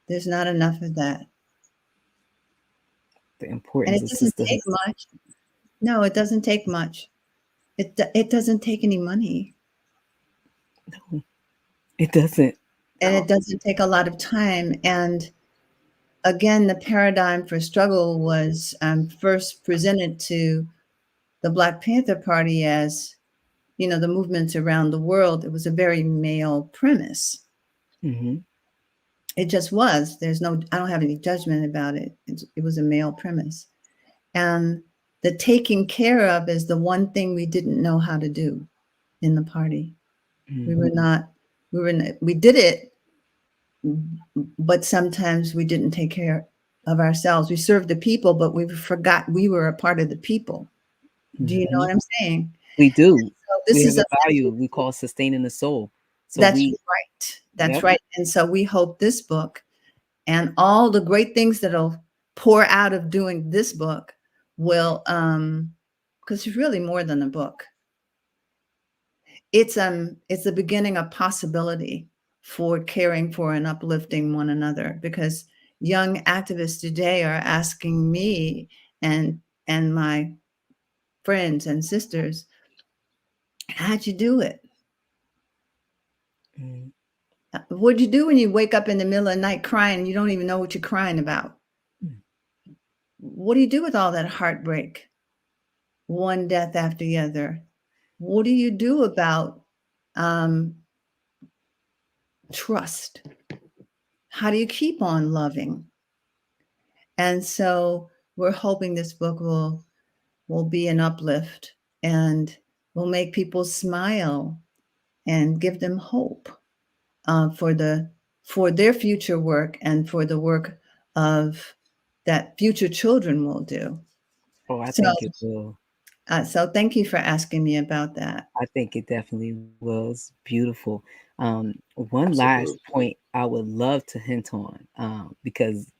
There's not enough of that. The importance, and it doesn't take much. No, it doesn't take much. It doesn't take any money. No, it doesn't. And it doesn't take a lot of time. And again, the paradigm for struggle was first presented to the Black Panther Party as, the movements around the world. It was a very male premise. It just was. I don't have any judgment about it. It was a male premise. And the taking care of is the one thing we didn't know how to do in the party. We did it, but sometimes we didn't take care of ourselves. We served the people, but we forgot we were a part of the people. Do you know what I'm saying? We do. So this is a value we call sustaining the soul. So that's right. That's right. And so we hope this book and all the great things that'll pour out of doing this book will, because it's really more than a book. It's the beginning of possibility for caring for and uplifting one another, because young activists today are asking me and my friends and sisters, How'd you do it? Mm. What'd you do when you wake up in the middle of the night crying and you don't even know what you're crying about? Mm. What do you do with all that heartbreak? One death after the other. What do you do about trust? How do you keep on loving? And so we're hoping this book will be an uplift and will make people smile and give them hope for their future work and for the work of that future children will do. Oh, I So, think it will. so thank you for asking me about that. I think it definitely will. It's beautiful. One last Absolutely. point I would love to hint on, because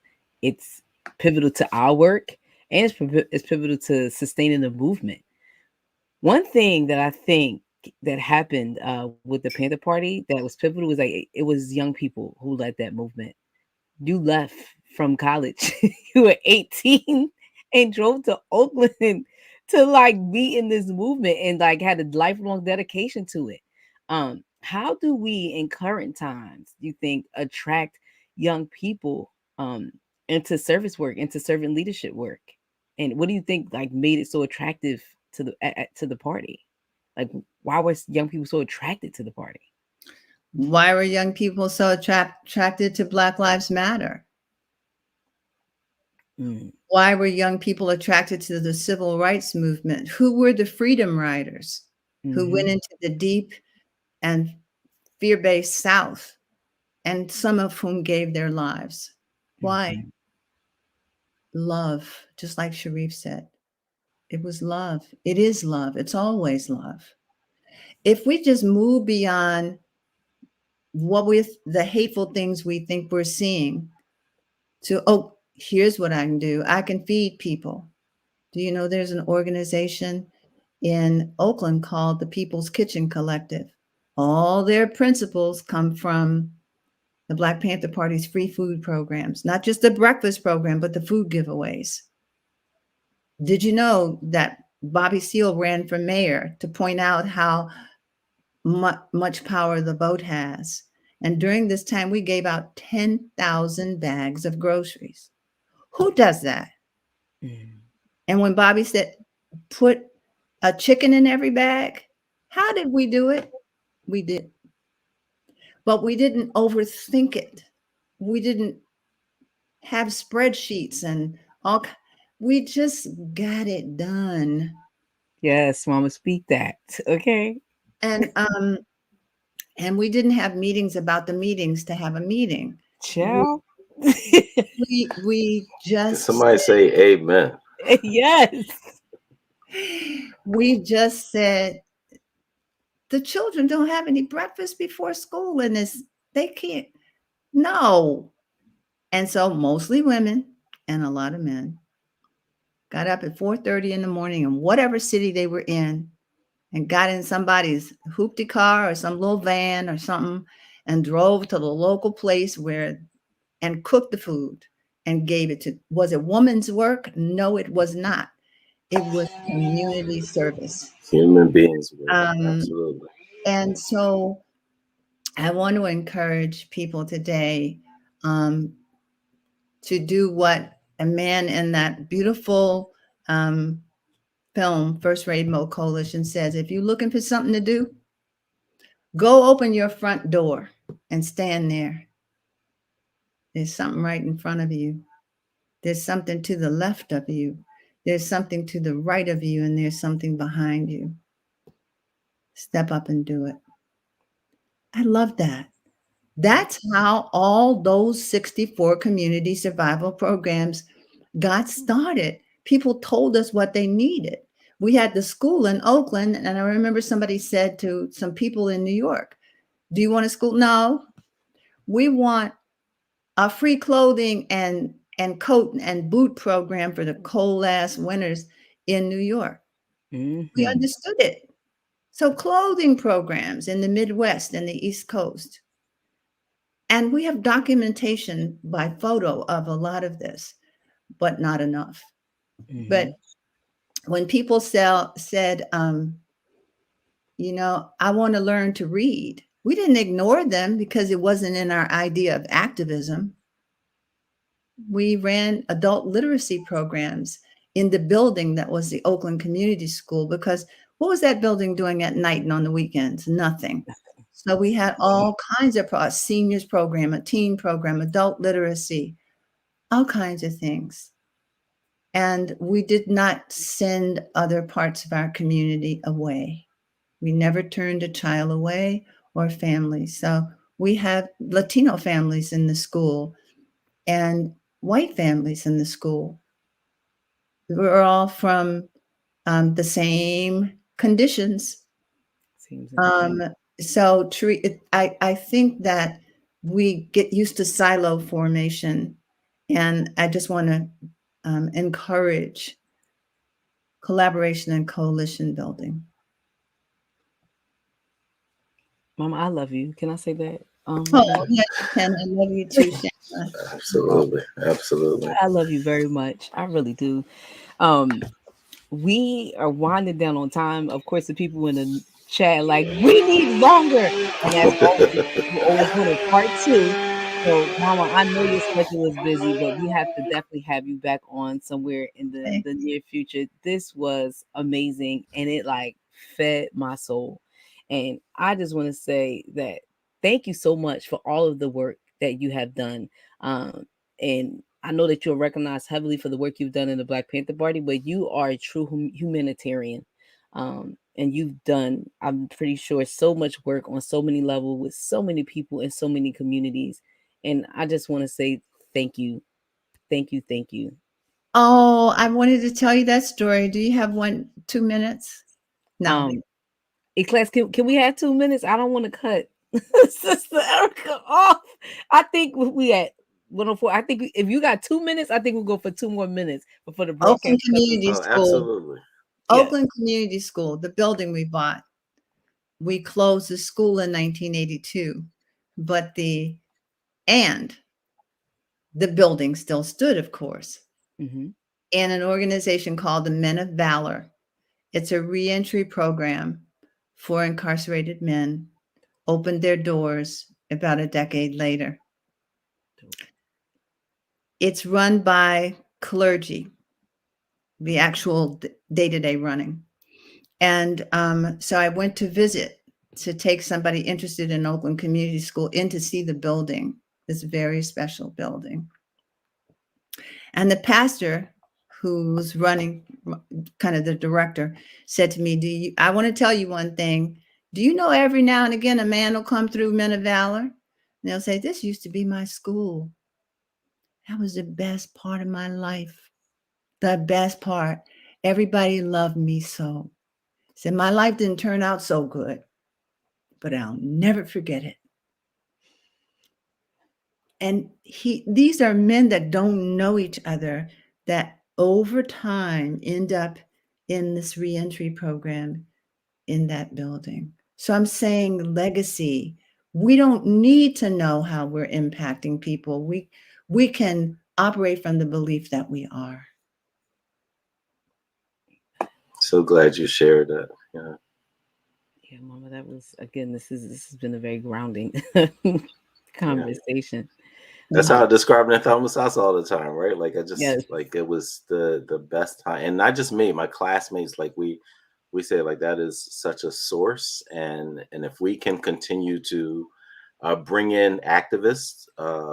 it's pivotal to our work and it's pivotal to sustaining the movement. One thing that I think that happened with the Panther Party that was pivotal was like it was young people who led that movement. You left from college. You were 18 and drove to Oakland to like be in this movement and like had a lifelong dedication to it. How do we in current times, you think, attract young people into service work, into servant leadership work? And what do you think like made it so attractive to the party? Like why was young people so attracted to the party? Why were young people so attracted to Black Lives Matter? Mm. Why were young people attracted to the civil rights movement? Who were the freedom riders who went Hmm. into the deep and fear-based South, and some of whom gave their lives? Why? Hmm. Love, just like Sharif said. It was love. It is love. It's always love. If we just move beyond what with the hateful things we think we're seeing to, oh, here's what I can do. I can feed people. Do you know there's an organization in Oakland called the People's Kitchen Collective? All their principles come from the Black Panther Party's free food programs, not just the breakfast program, but the food giveaways. Did you know that Bobby Seale ran for mayor to point out how much power the vote has? And during this time, we gave out 10,000 bags of groceries. Who does that? Mm. And when Bobby said, put a chicken in every bag, how did we do it? We did. But we didn't overthink it. We didn't have spreadsheets and all. We just got it done. Yes, Mama, speak that. Okay. And we didn't have meetings about the meetings to have a meeting. Ciao. We Can just somebody say amen? Yes. we just said the children don't have any breakfast before school and they can't. No. And so mostly women and a lot of men got up at 4:30 in the morning in whatever city they were in and got in somebody's hoopty car or some little van or something and drove to the local place and cooked the food and gave it to. Was it woman's work? No, it was not. It was community service. Human beings work. Um, Absolutely. and so I want to encourage people today um, to do what a man in that beautiful film, First Rainbow Coalition, says. If you're looking for something to do, go open your front door and stand there. There's something right in front of you. There's something to the left of you. There's something to the right of you, and there's something behind you. Step up and do it. I love that. That's how all those 64 community survival programs got started. People told us what they needed. We had the school in Oakland, and I remember somebody said to some people in New York, do you want a school? No, we want a free clothing and coat and boot program for the cold ass winters in New York. We Mm-hmm. understood it. So clothing programs in the Midwest and the East Coast. And we have documentation by photo of a lot of this, but not enough. Mm-hmm. But when people said, I want to learn to read. We didn't ignore them because it wasn't in our idea of activism. We ran adult literacy programs in the building that was the Oakland Community School, because what was that building doing at night and on the weekends? Nothing. So we had all kinds of seniors program, a teen program, adult literacy, all kinds of things. And we did not send other parts of our community away. We never turned a child away or family. So we have Latino families in the school and white families in the school. We're all from the same conditions. Seems So I think that we get used to silo formation, and I just want to encourage collaboration and coalition building. Mama, I love you. Can I say that? Oh, yes, you can. I love you too, Shanna. Absolutely. Absolutely. I love you very much. I really do. We are winding down on time. Of course, the people in the chat like we need longer, and as always, you always want a part two. So, Mama, I know your schedule is busy, but we have to definitely have you back on somewhere in the near future. This was amazing, and it like fed my soul. And I just want to say that thank you so much for all of the work that you have done. And I know that you're recognized heavily for the work you've done in the Black Panther Party, but you are a true humanitarian. And you've done, I'm pretty sure, so much work on so many levels with so many people in so many communities. And I just want to say thank you. Thank you. Thank you. Oh, I wanted to tell you that story. Do you have 2 minutes? No. Class, can we have 2 minutes? I don't want to cut Sister Ericka off. I think we at 104. I think if you got 2 minutes, I think we'll go for 2 more minutes before the broadcast. Oakland Community School. Absolutely. Oakland Community School, the building we bought. We closed the school in 1982, but the building still stood, of course. Mm-hmm. And an organization called the Men of Valor. It's a reentry program for incarcerated men, opened their doors about a decade later. It's run by clergy, the actual day-to-day running. And so I went to visit to take somebody interested in Oakland Community School in to see the building, this very special building. And the pastor who was running, kind of the director, said to me, I want to tell you one thing. Do you know every now and again a man will come through Men of Valor? And they'll say, this used to be my school. That was the best part of my life. The best part. Everybody loved me so. Said my life didn't turn out so good, but I'll never forget it. And these are men that don't know each other, that over time end up in this reentry program in that building. So I'm saying legacy. We don't need to know how we're impacting people. We can operate from the belief that we are. So glad you shared that. Yeah. Yeah, Mama, that was, again, this has been a very grounding conversation. That's how I describe it in Thelma's house all the time, right? Like I just like it was the best time, and not just me, my classmates. Like we say like that is such a source, and if we can continue to bring in activists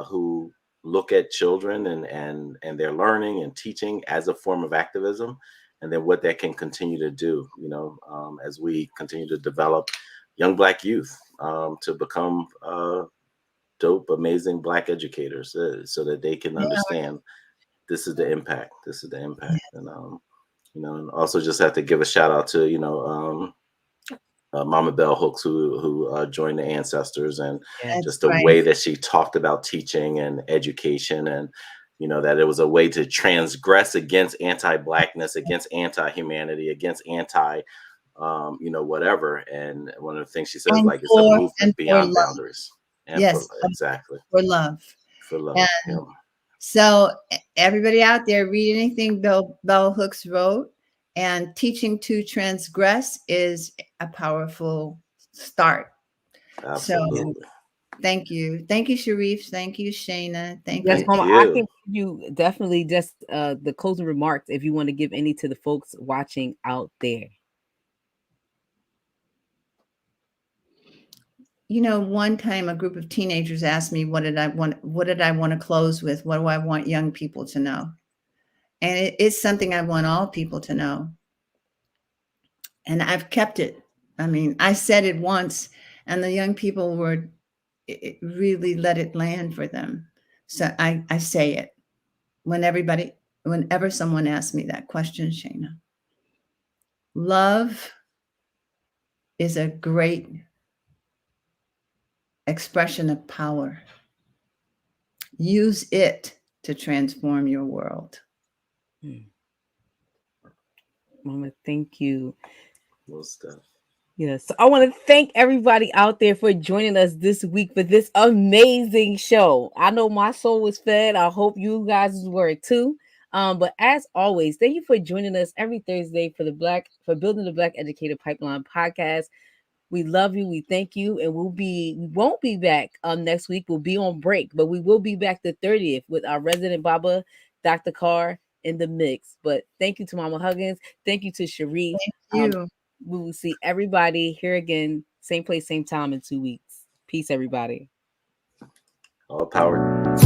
who look at children and their learning and teaching as a form of activism, and then what that can continue to do, as we continue to develop young Black youth to become dope, amazing Black educators, so that they can understand this is the impact. This is the impact, and and also just have to give a shout out to Mama Bell Hooks who joined the Ancestors, and just the way that she talked about teaching and education, and that it was a way to transgress against anti-Blackness, against anti-humanity, against anti whatever. And one of the things she says like it's a movement beyond boundaries. And exactly. For love. For love. So everybody out there, read anything Bell Hooks wrote And teaching to transgress is a powerful start. Absolutely. So thank you. Thank you, Sharif. Thank you, Shayna. Thank Yes, you. Thank Mama, I can you. give you definitely just the closing remarks if you want to give any to the folks watching out there. You know, one time a group of teenagers asked me, what did I want to close with? What do I want young people to know? And it is something I want all people to know. And I've kept it. I mean, I said it once, and the young people were, it really let it land for them. So I say it whenever someone asks me that question, Shayna. Love is a great expression of power. Use it to transform your world. Mama, thank you. Good stuff. Yes. So I want to thank everybody out there for joining us this week for this amazing show. I know my soul was fed. I hope you guys were too. But as always, thank you for joining us every Thursday for Building the Black Educator Pipeline podcast. We love you. We thank you. And we won't be back next week. We'll be on break, but we will be back the 30th with our resident Baba, Dr. Carr, in the mix. But thank you to Mama Huggins. Thank you to Sharif. Thank you. We will see everybody here again, same place, same time in 2 weeks. Peace, everybody. All power.